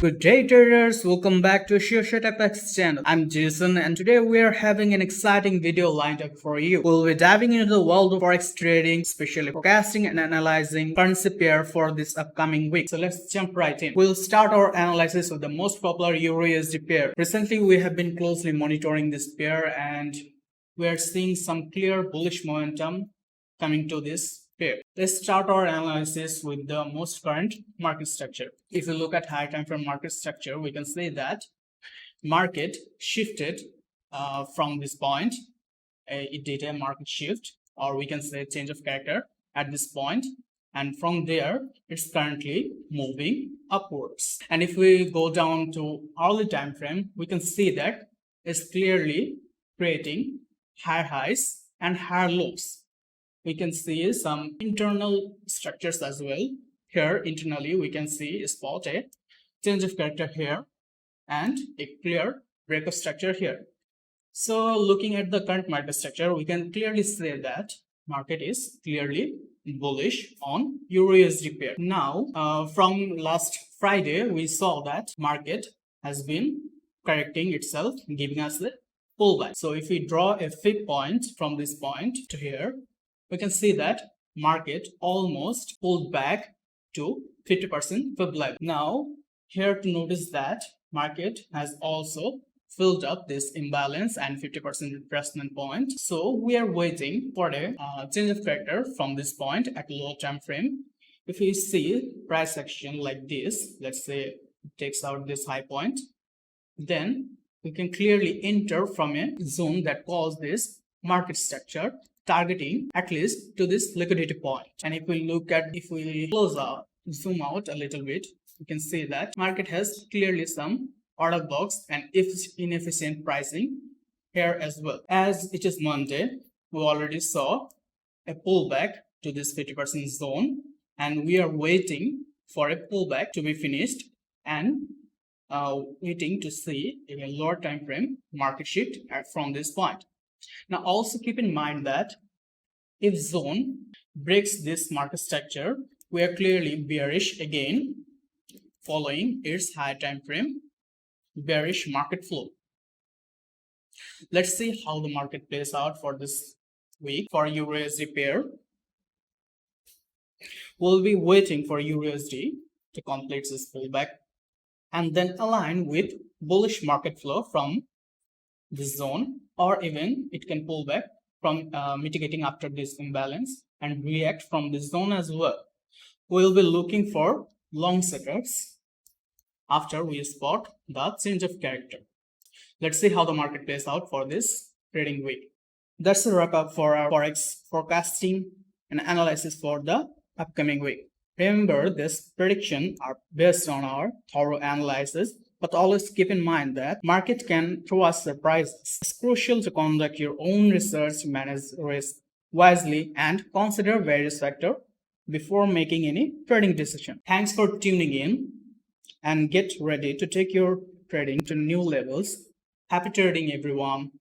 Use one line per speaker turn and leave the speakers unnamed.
Good day traders, welcome back to Sureshotfx channel. I'm Jason and today we are having an exciting video lined up for you. We'll be diving into the world of forex trading, especially forecasting and analyzing currency pair for this upcoming week. So let's jump right in. We'll start our analysis with the most popular Euro-USD pair. Recently we have been closely monitoring this pair and we are seeing some clear bullish momentum coming to this pair. Let's start our analysis with the most current market structure. If you look at high time frame market structure, we can say that market shifted from this point. It did a market shift, or we can say change of character at this point, and from there it's currently moving upwards. And if we go down to hourly time frame, we can see that it's clearly creating higher highs and higher lows. We can see some internal structures as well. Here internally we can see spot a change of character here and a clear break of structure here. So looking at the current market structure, we can clearly say that market is clearly bullish on Euro-USD pair. Now from last Friday we saw that market has been correcting itself, giving us the pullback. So if we draw a fib point from this point to here, we can see that market almost pulled back to 50% fib level. Now here to notice that market has also filled up this imbalance and 50% retracement point. So we are waiting for a change of character from this point at low time frame. If we see price action like this, let's say it takes out this high point, then we can clearly enter from a zone that calls this market structure, targeting at least to this liquidity point. And if we close out, zoom out a little bit, you can see that market has clearly some order blocks and inefficient pricing here as well. As it is Monday, we already saw a pullback to this 50% zone, and we are waiting for a pullback to be finished and waiting to see a lower time frame market shift from this point. Now also keep in mind that if zone breaks this market structure, we are clearly bearish again following its high time frame bearish market flow. Let's see how the market plays out for this week for Euro-USD pair. We'll be waiting for Euro-USD to complete this pullback and then align with bullish market flow from this zone, or even it can pull back from mitigating after this imbalance and react from this zone as well. We'll be looking for long setups after we spot the change of character. Let's see how the market plays out for this trading week. That's a wrap up for our forex forecasting and analysis for the upcoming week. Remember, this prediction are based on our thorough analysis, but always keep in mind that market can throw us surprises. It's crucial to conduct your own research, manage risk wisely, and consider various factors before making any trading decision. Thanks for tuning in and get ready to take your trading to new levels. Happy trading, everyone.